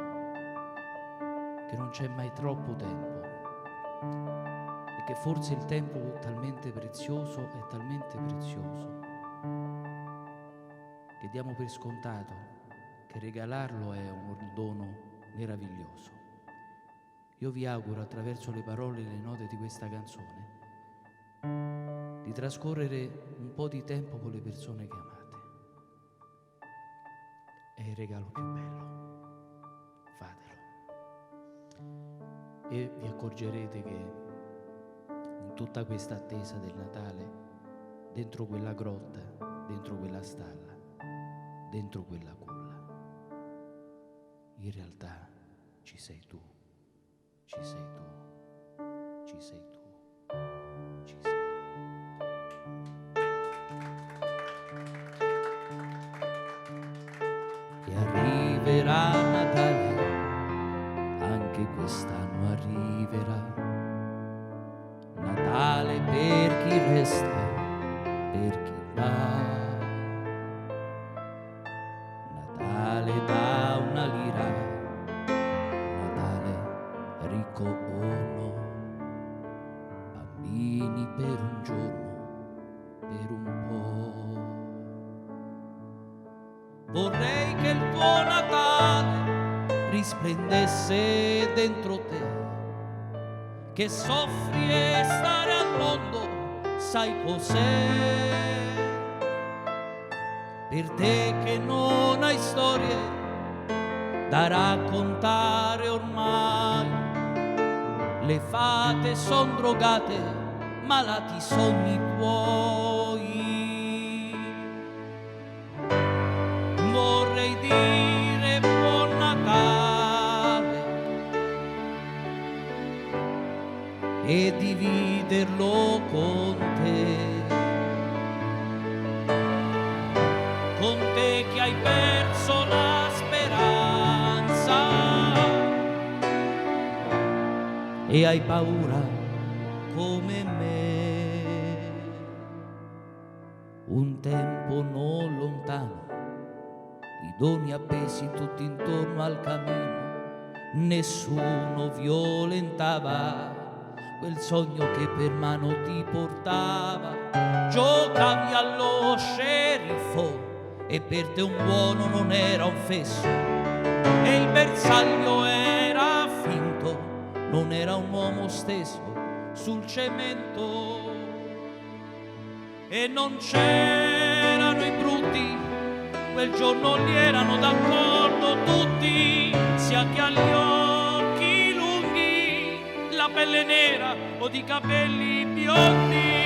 che non c'è mai troppo tempo e che forse il tempo è talmente prezioso che diamo per scontato che regalarlo è un dono meraviglioso. Io vi auguro, attraverso le parole e le note di questa canzone, di trascorrere un po' di tempo con le persone che amate. È il regalo più bello. Fatelo. E vi accorgerete che in tutta questa attesa del Natale, dentro quella grotta, dentro quella stalla, dentro quella culla, in realtà ci sei tu, ci sei tu, ci sei tu, ci sei tu. E arriverà Natale, anche quest'anno arriverà. Natale per chi resta, per chi va. Natale da una lira, Natale ricco o no. Bambini per un giorno, per un po'. Vorrei che il tuo Natale risplendesse dentro te, che soffri e stare al mondo, sai cos'è? Per te che non hai storie da raccontare ormai, le fate son drogate, malati sogni tuoi. Vorrei dire buon Natale e dividerlo con te che hai perso la speranza e hai paura come me. Un tempo non lontano, i doni appesi tutti intorno al camino, nessuno violentava quel sogno che per mano ti portava. Giocavi allo sceriffo e per te un buono non era un fesso, e il bersaglio era finto, non era un uomo steso sul cemento. E non c'erano i brutti quel giorno gli erano d'accordo tutti, sia che agli occhi lunghi, la pelle nera o di capelli biondi.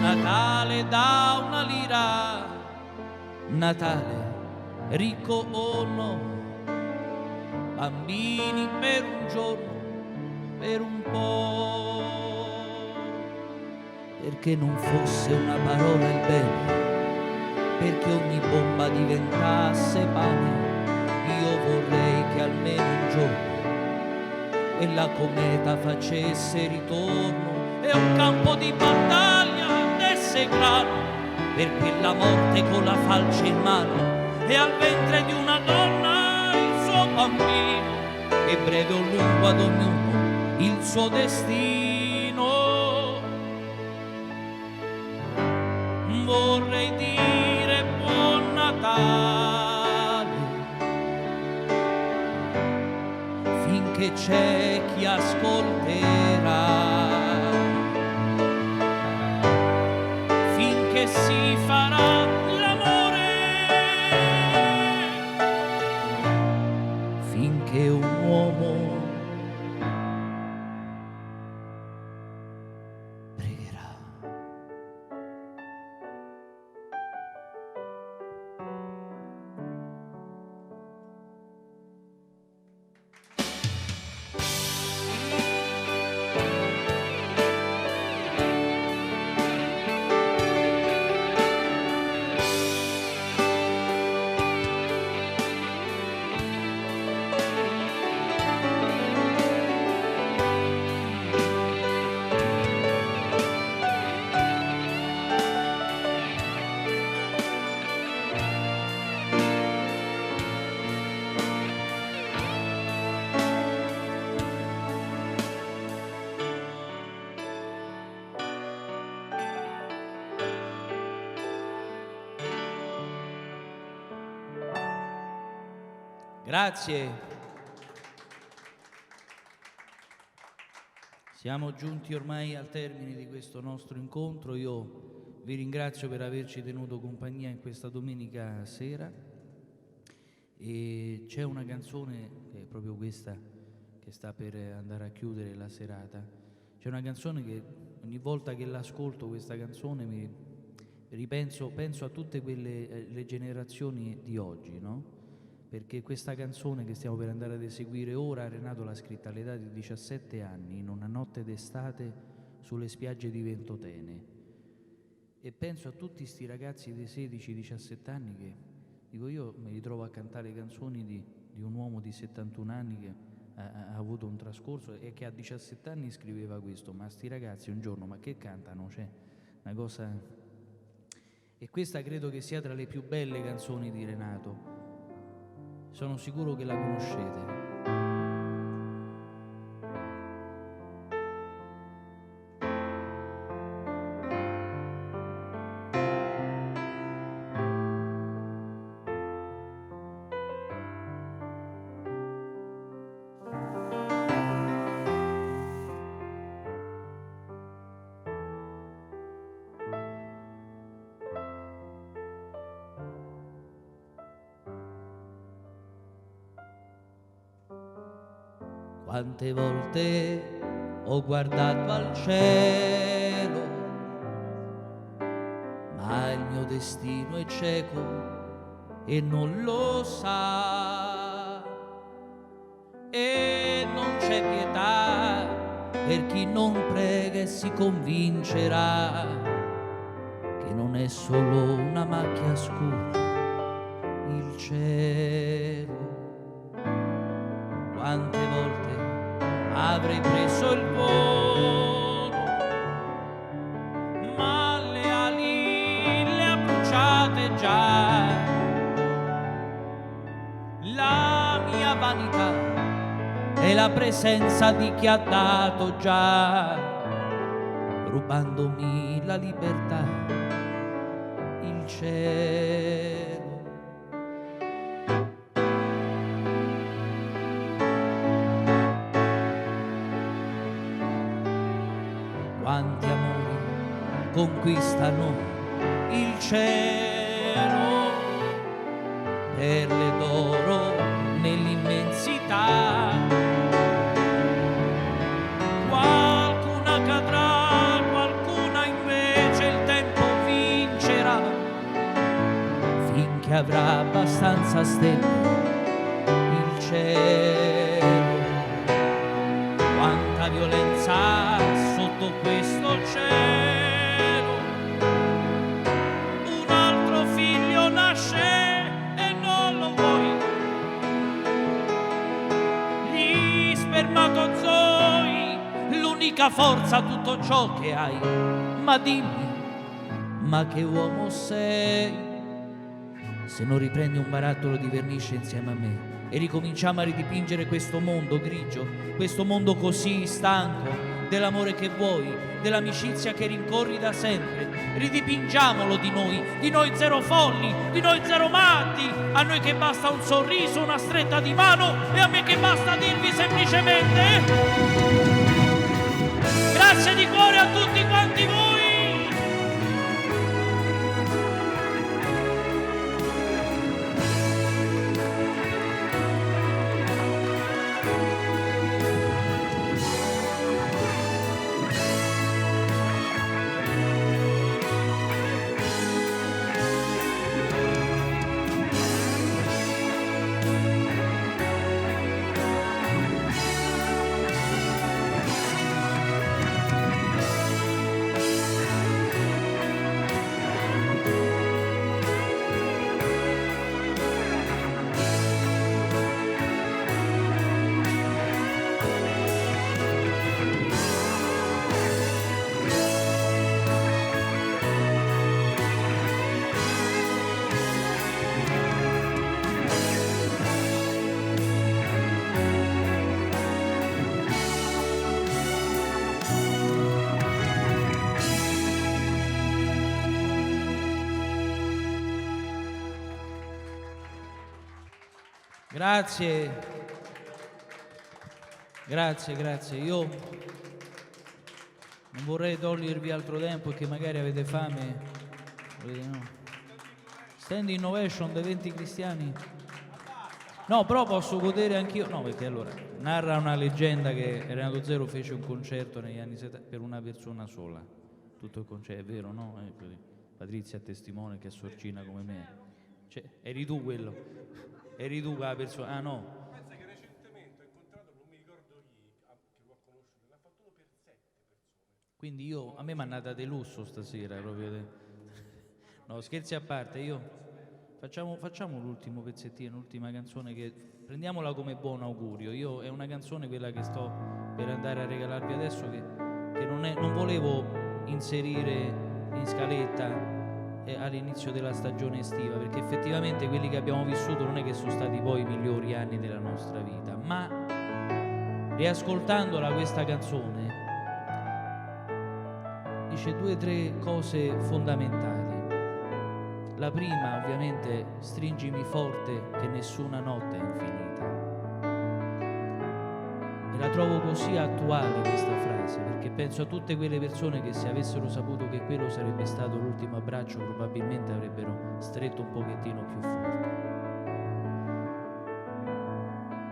Natale da una lira, Natale ricco o no, bambini per un giorno, per un po', perché non fosse una parola il bene, perché ogni bomba diventasse pane. Io vorrei che almeno un giorno quella cometa facesse ritorno e un campo di battaglia desse grano per quella morte con la falce in mano, e al ventre di una donna il suo bambino, e breve o lungo ad ognuno il suo destino. Vorrei dire buon Natale, finché c'è chi ascolterà, finché si farà l'amore, finché un uomo pregherà. Grazie. Siamo giunti ormai al termine di questo nostro incontro. Io vi ringrazio per averci tenuto compagnia in questa domenica sera, e c'è una canzone che è proprio questa che sta per andare a chiudere la serata. C'è una canzone che ogni volta che l'ascolto, questa canzone, penso a tutte quelle le generazioni di oggi, no? Perché questa canzone che stiamo per andare ad eseguire ora, Renato l'ha scritta all'età di 17 anni, in una notte d'estate sulle spiagge di Ventotene. E penso a tutti sti ragazzi dei 16-17 anni che, dico, io mi ritrovo a cantare canzoni di un uomo di 71 anni che ha avuto un trascorso e che a 17 anni scriveva questo, ma sti ragazzi un giorno, ma che cantano? C'è una cosa... E questa credo che sia tra le più belle canzoni di Renato. Sono sicuro che la conoscete. Quante volte ho guardato al cielo, ma il mio destino è cieco e non lo sa, e non c'è pietà per chi non prega e si convincerà che non è solo una macchia scura il cielo. Quante volte avrei preso il volo, ma le ali le ha bruciate già. La mia vanità è la presenza di chi ha dato già, rubandomi la libertà, il cielo. quanti amori conquistano il cielo, perle d'oro nell'immensità. Qualcuna cadrà, qualcuna invece il tempo vincerà, finché avrà abbastanza stelle il cielo. Quanta violenza sotto questo cielo, un altro figlio nasce e non lo vuoi, gli spermatozoi, l'unica forza, tutto ciò che hai. Ma dimmi, ma che uomo sei se non riprendi un barattolo di vernice insieme a me e ricominciamo a ridipingere questo mondo grigio, questo mondo così stanco dell'amore che vuoi, dell'amicizia che rincorri da sempre. Ridipingiamolo di noi zero folli, di noi zero matti, a noi che basta un sorriso, una stretta di mano, e a me che basta dirvi semplicemente grazie di cuore a tutti quanti voi. Grazie. Io non vorrei togliervi altro tempo perché magari avete fame. No. Standing ovation dei 20 cristiani. No, però posso godere anch'io. No, perché allora narra una leggenda che Renato Zero fece un concerto negli anni 70 per una persona sola. Tutto il concerto, è vero, no? Patrizia è testimone che è sorcina come me. Cioè, eri tu quello. Eri tu quella persona. Ah no. Pensa che recentemente ho incontrato, non mi ricordo chi, che l'ho conosciuto, l'ha fatto per 7 persone. Quindi a me mi è andata di lusso stasera proprio. No, scherzi a parte, facciamo l'ultimo pezzettino, l'ultima canzone, che prendiamola come buon augurio. È una canzone quella che sto per andare a regalarvi adesso, che non volevo inserire in scaletta all'inizio della stagione estiva, perché effettivamente quelli che abbiamo vissuto non è che sono stati poi i migliori anni della nostra vita, ma riascoltandola questa canzone dice 2 o 3 cose fondamentali. La prima, ovviamente, stringimi forte che nessuna notte è infinita. E la trovo così attuale questa frase, perché penso a tutte quelle persone che, se avessero saputo che quello sarebbe stato l'ultimo abbraccio, probabilmente avrebbero stretto un pochettino più forte.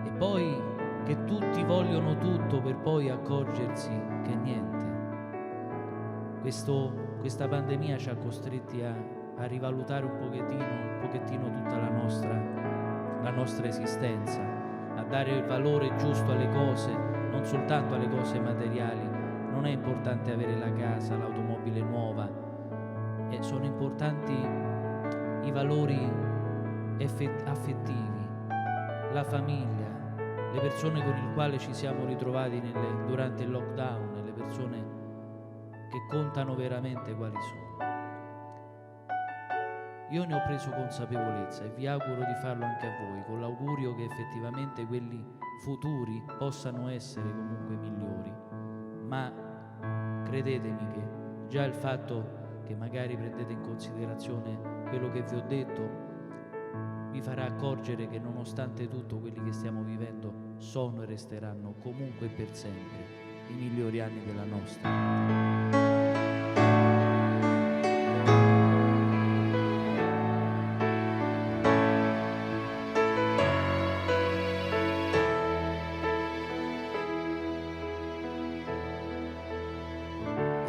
E poi che tutti vogliono tutto per poi accorgersi che niente. Questa pandemia ci ha costretti a rivalutare un pochettino tutta la nostra esistenza, a dare il valore giusto alle cose, non soltanto alle cose materiali. Non è importante avere la casa, l'automobile nuova, sono importanti i valori affettivi, la famiglia, le persone con le quali ci siamo ritrovati durante il lockdown, le persone che contano veramente quali sono. Io ne ho preso consapevolezza e vi auguro di farlo anche a voi, con l'augurio che effettivamente quelli futuri possano essere comunque migliori. Ma credetemi che già il fatto che magari prendete in considerazione quello che vi ho detto vi farà accorgere che, nonostante tutto, quelli che stiamo vivendo sono e resteranno comunque per sempre i migliori anni della nostra vita.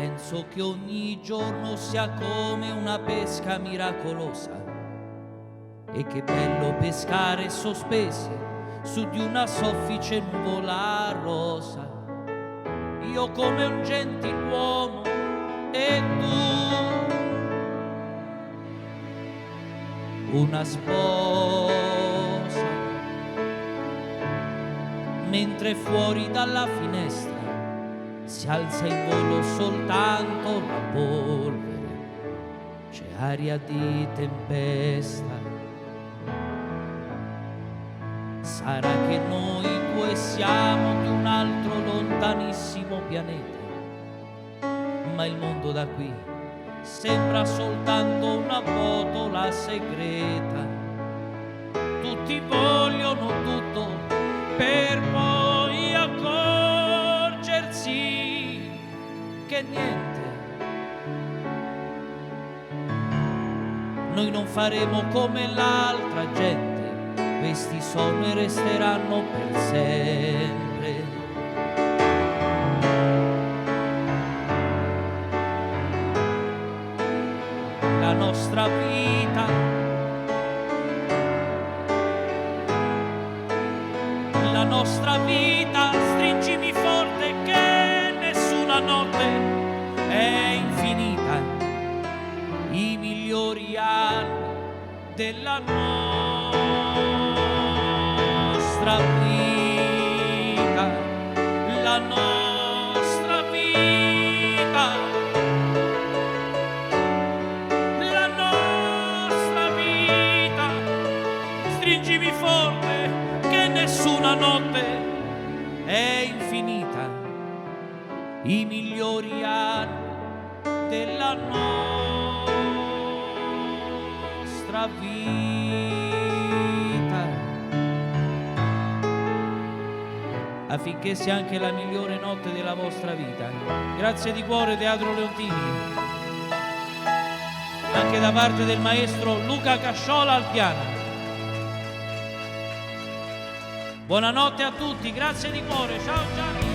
Penso che ogni giorno sia come una pesca miracolosa, e che bello pescare sospesi su di una soffice nuvola rosa. Io come un gentiluomo e tu una sposa, mentre fuori dalla finestra si alza in volo soltanto la polvere, c'è aria di tempesta. Sarà che noi due siamo di un altro lontanissimo pianeta, ma il mondo da qui sembra soltanto una botola segreta. Tutti vogliono tutto per poi accorgersi che niente. Noi non faremo come l'altra gente, questi sono e resteranno per sempre. La nostra vita, la nostra vita, stringimi forte che nessuna notte è infinita. I migliori anni della nostra vita, la nostra vita, la nostra vita. Stringimi forte che nessuna notte è infinita. I migliori anni della nostra vita, affinché sia anche la migliore notte della vostra vita. Grazie di cuore Teatro Leontini, anche da parte del maestro Luca Casciola al piano. Buonanotte a tutti, grazie di cuore, ciao Gianni.